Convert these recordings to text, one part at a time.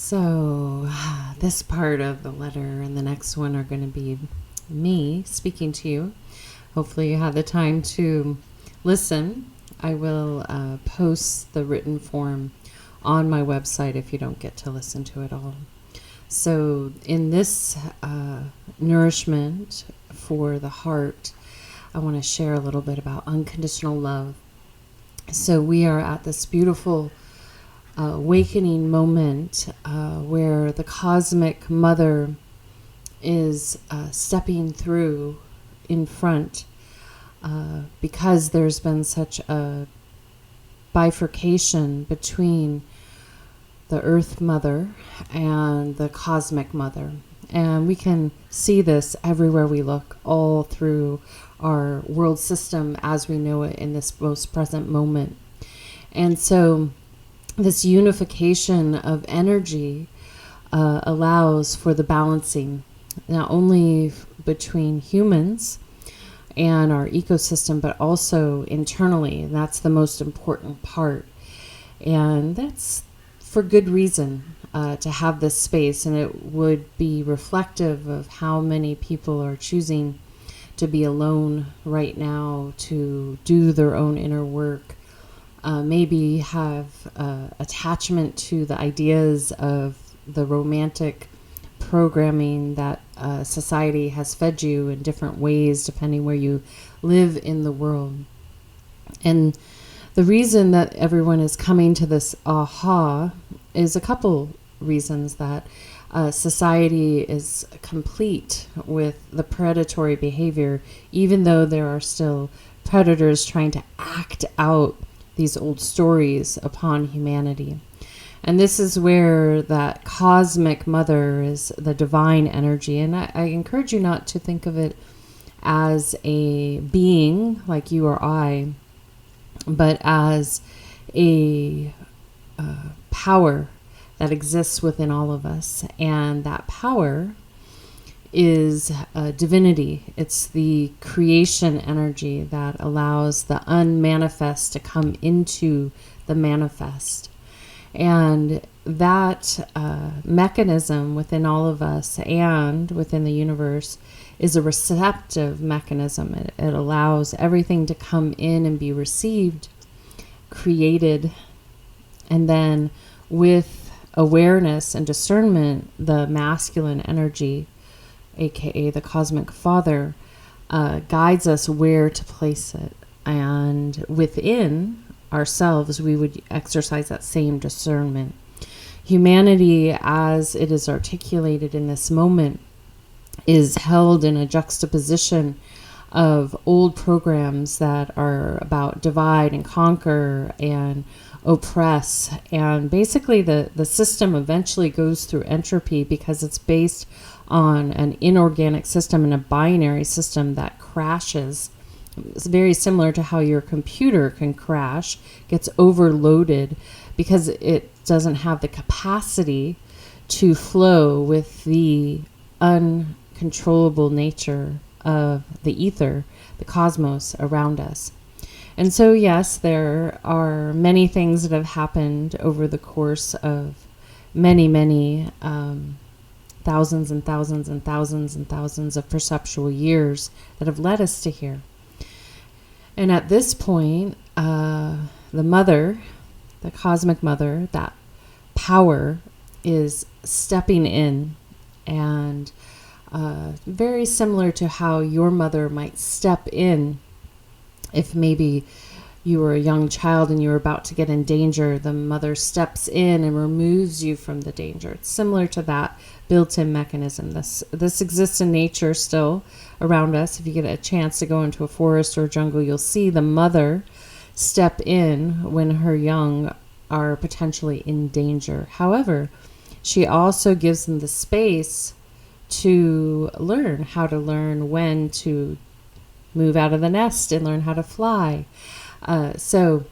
So, this part of the letter and the next one are going to be me speaking to you. Hopefully, you have the time to listen. I will post the written form on my website if you don't get to listen to it all. So, in this nourishment for the heart, I want to share a little bit about unconditional love. So, we are at this beautiful awakening moment where the cosmic mother is stepping through in front because there's been such a bifurcation between the earth mother and the cosmic mother. And we can see this everywhere we look, all through our world system as we know it in this most present moment. And so this unification of energy allows for the balancing, not only between humans and our ecosystem, but also internally. And that's the most important part. And that's for good reason to have this space. And it would be reflective of how many people are choosing to be alone right now, to do their own inner work. Maybe have attachment to the ideas of the romantic programming that society has fed you in different ways depending where you live in the world. And the reason that everyone is coming to this aha is a couple reasons. That society is complete with the predatory behavior, even though there are still predators trying to act out these old stories upon humanity. And this is where that cosmic mother is the divine energy. And I encourage you not to think of it as a being like you or I, but as a power that exists within all of us. And that power is divinity. It's the creation energy that allows the unmanifest to come into the manifest. And that mechanism within all of us and within the universe is a receptive mechanism. It allows everything to come in and be received, created, and then with awareness and discernment, the masculine energy, aka the cosmic father, guides us where to place it. And within ourselves, we would exercise that same discernment. Humanity, as it is articulated in this moment, is held in a juxtaposition of old programs that are about divide and conquer and oppress. And basically the system eventually goes through entropy because it's based on an inorganic system and a binary system that crashes. It's very similar to how your computer can crash, gets overloaded because it doesn't have the capacity to flow with the uncontrollable nature of the ether, the cosmos around us. And so, yes, there are many things that have happened over the course of many thousands and thousands and thousands and thousands of perceptual years that have led us to here. And at this point, the mother, the cosmic mother, that power is stepping in, and very similar to how your mother might step in if maybe you were a young child and you were about to get in danger. The mother steps in and removes you from the danger. It's similar to that built-in mechanism. This exists in nature still around us. If you get a chance to go into a forest or a jungle, you'll see the mother step in when her young are potentially in danger. However, she also gives them the space to learn how to learn when to move out of the nest and learn how to fly. So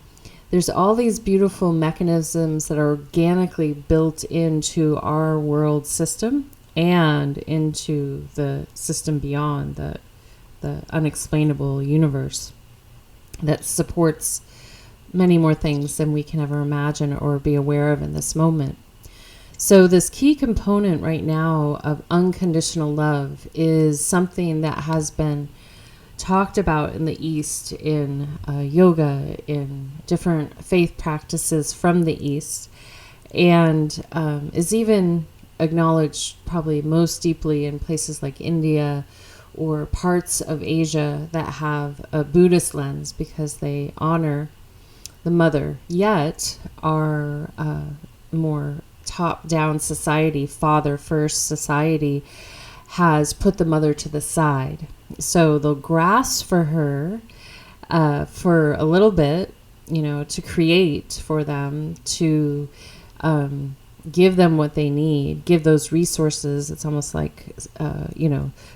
there's all these beautiful mechanisms that are organically built into our world system and into the system beyond, the unexplainable universe that supports many more things than we can ever imagine or be aware of in this moment. So this key component right now of unconditional love is something that has been talked about in the East, in yoga, in different faith practices from the East, and is even acknowledged probably most deeply in places like India or parts of Asia that have a Buddhist lens because they honor the mother, yet our more top-down society, father-first society, has put the mother to the side. So they'll grasp for her for a little bit, to create for them, to give them what they need, give those resources. It's almost like,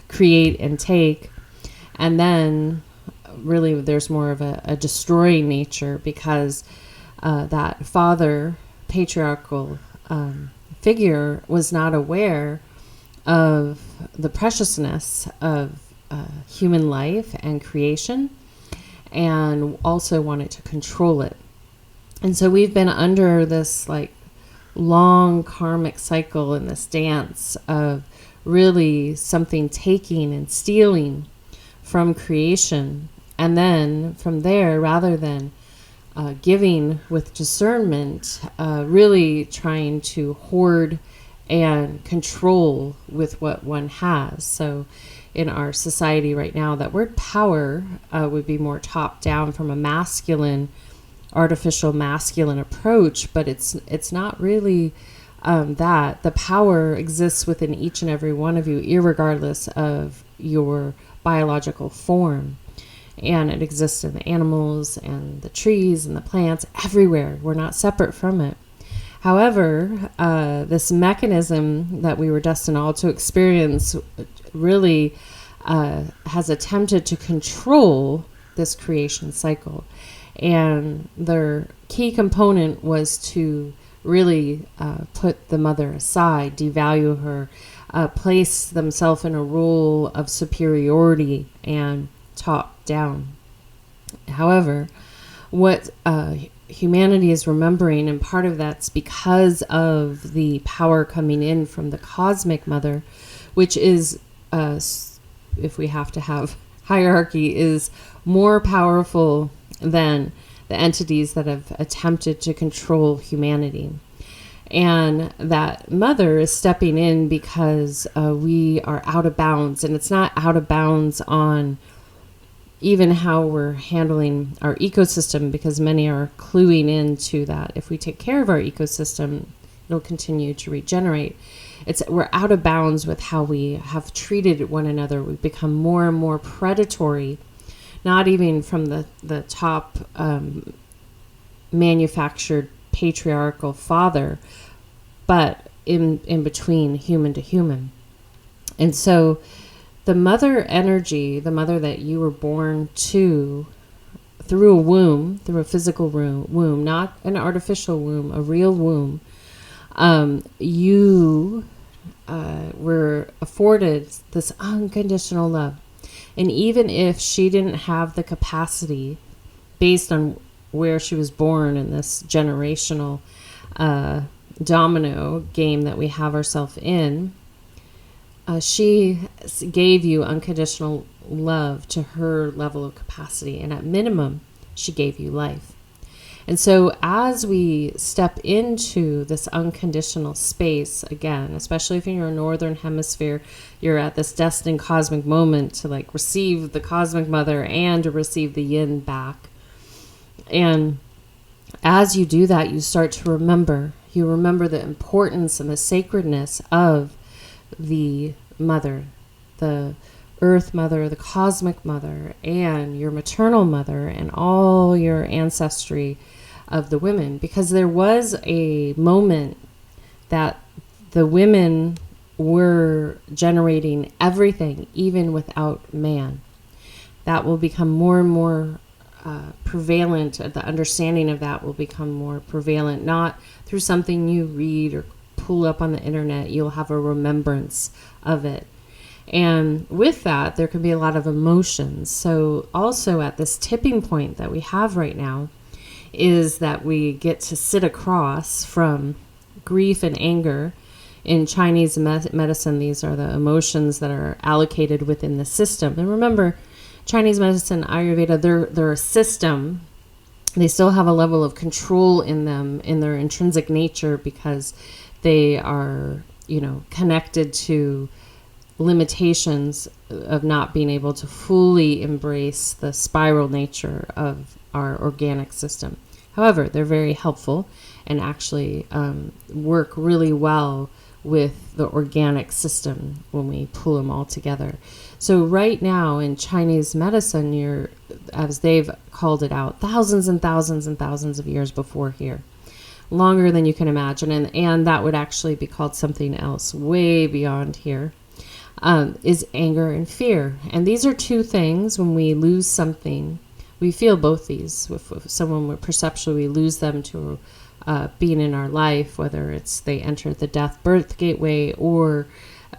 create and take. And then really there's more of a destroying nature because that father, patriarchal figure was not aware of the preciousness of human life and creation, and also wanted to control it. And so we've been under this like long karmic cycle in this dance of really something taking and stealing from creation, and then from there, rather than giving with discernment, really trying to hoard and control with what one has. So in our society right now, that word power would be more top down from a masculine, artificial masculine approach, but it's not really that. The power exists within each and every one of you, irregardless of your biological form. And it exists in the animals and the trees and the plants, everywhere. We're not separate from it. However, this mechanism that we were destined all to experience really has attempted to control this creation cycle. And their key component was to really put the mother aside, devalue her, place themselves in a role of superiority and top down. However, what humanity is remembering, and part of that's because of the power coming in from the cosmic mother, which is, if we have to have hierarchy, is more powerful than the entities that have attempted to control humanity. And that mother is stepping in because we are out of bounds, and it's not out of bounds on even how we're handling our ecosystem, because many are cluing into that. If we take care of our ecosystem, it'll continue to regenerate. We're out of bounds with how we have treated one another. We've become more and more predatory, not even from the top manufactured patriarchal father, but in between human to human. And so the mother energy, the mother that you were born to through a womb, through a physical womb, not an artificial womb, a real womb, you were afforded this unconditional love. And even if she didn't have the capacity, based on where she was born in this generational domino game that we have ourselves in, she gave you unconditional love to her level of capacity. And at minimum, she gave you life. And so as we step into this unconditional space, again, especially if you're in your northern hemisphere, you're at this destined cosmic moment to like receive the cosmic mother and to receive the yin back. And as you do that, you start to remember. You remember the importance and the sacredness of the mother, the earth mother, the cosmic mother, and your maternal mother, and all your ancestry of the women. Because there was a moment that the women were generating everything, even without man. That will become more and more prevalent. The understanding of that will become more prevalent, not through something you read or pull up on the internet. You'll have a remembrance of it. And with that, there can be a lot of emotions. So also at this tipping point that we have right now is that we get to sit across from grief and anger. In Chinese medicine, these are the emotions that are allocated within the system. And remember, Chinese medicine, Ayurveda, they're a system. They still have a level of control in them, in their intrinsic nature, because they are, connected to limitations of not being able to fully embrace the spiral nature of our organic system. However, they're very helpful and actually work really well with the organic system when we pull them all together. So right now in Chinese medicine, you're, as they've called it out, thousands and thousands and thousands of years before here, longer than you can imagine, and that would actually be called something else way beyond here, is anger and fear. And these are two things. When we lose something, we feel both these. If someone perceptually, we lose them to being in our life, whether it's they enter the death birth gateway or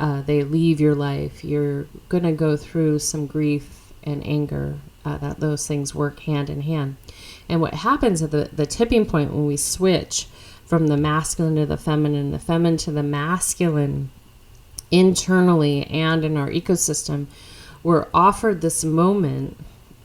they leave your life, you're going to go through some grief and anger. That those things work hand in hand. And what happens at the tipping point when we switch from the masculine to the feminine to the masculine, internally and in our ecosystem, we're offered this moment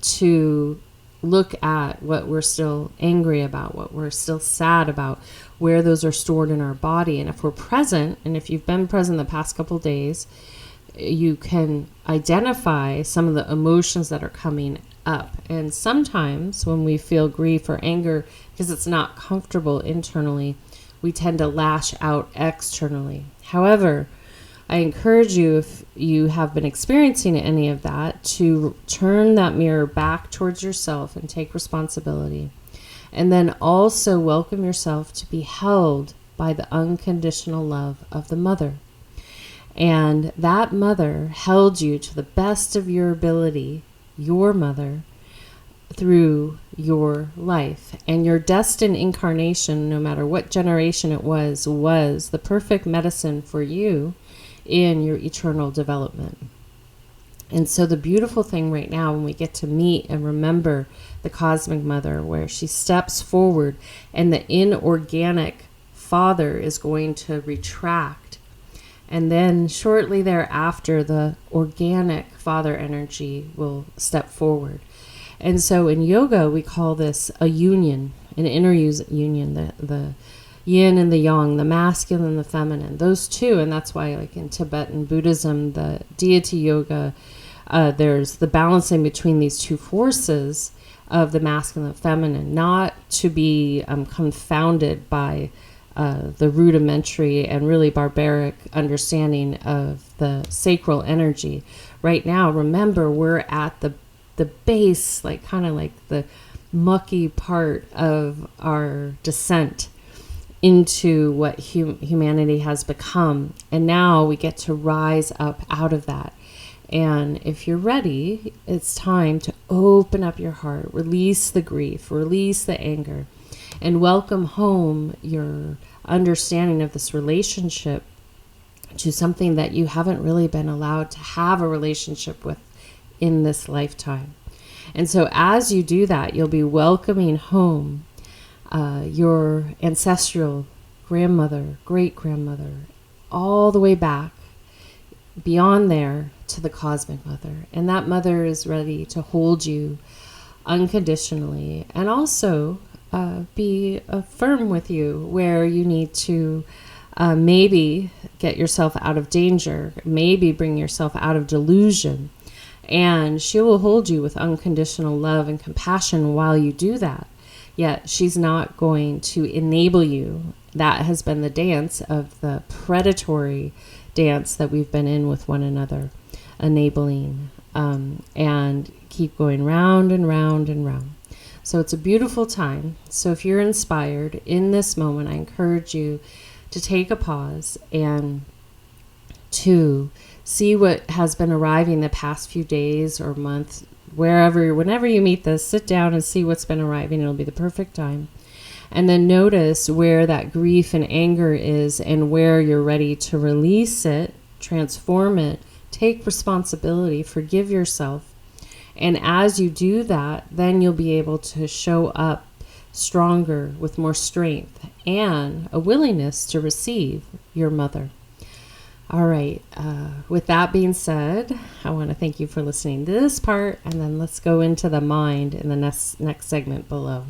to look at what we're still angry about, what we're still sad about, where those are stored in our body. And if we're present, and if you've been present the past couple of days, you can identify some of the emotions that are coming up. And sometimes when we feel grief or anger, because it's not comfortable internally, we tend to lash out externally. However, I encourage you, if you have been experiencing any of that, to turn that mirror back towards yourself and take responsibility. And then also welcome yourself to be held by the unconditional love of the mother. And that mother held you to the best of your ability, your mother, through your life. And your destined incarnation, no matter what generation it was the perfect medicine for you in your eternal development. And so the beautiful thing right now, when we get to meet and remember the cosmic mother, where she steps forward and the inorganic father is going to retract, and then shortly thereafter the organic father energy will step forward. And so in yoga we call this a union, an inner union, the yin and the yang, the masculine and the feminine, those two. And that's why, like in Tibetan Buddhism, the deity yoga, there's the balancing between these two forces of the masculine and feminine, not to be confounded by the rudimentary and really barbaric understanding of the sacral energy. Right now, remember, we're at the base, like kind of like the mucky part of our descent into what humanity has become. And now we get to rise up out of that. And if you're ready, it's time to open up your heart, release the grief, release the anger, and welcome home your understanding of this relationship to something that you haven't really been allowed to have a relationship with in this lifetime. And so as you do that, you'll be welcoming home your ancestral grandmother, great-grandmother, all the way back beyond there to the cosmic mother. And that mother is ready to hold you unconditionally and also be firm with you where you need to maybe get yourself out of danger, maybe bring yourself out of delusion. And she will hold you with unconditional love and compassion while you do that. Yet she's not going to enable you. That has been the dance of the predatory dance that we've been in with one another, enabling, and keep going round and round and round. So it's a beautiful time. So if you're inspired in this moment, I encourage you to take a pause and to see what has been arriving the past few days or months, whenever you meet this, sit down and see what's been arriving. It'll be the perfect time. And then notice where that grief and anger is and where you're ready to release it, transform it, take responsibility, forgive yourself. And as you do that, then you'll be able to show up stronger, with more strength, and a willingness to receive your mother. All right. With that being said, I want to thank you for listening to this part, and then let's go into the mind in the next segment below.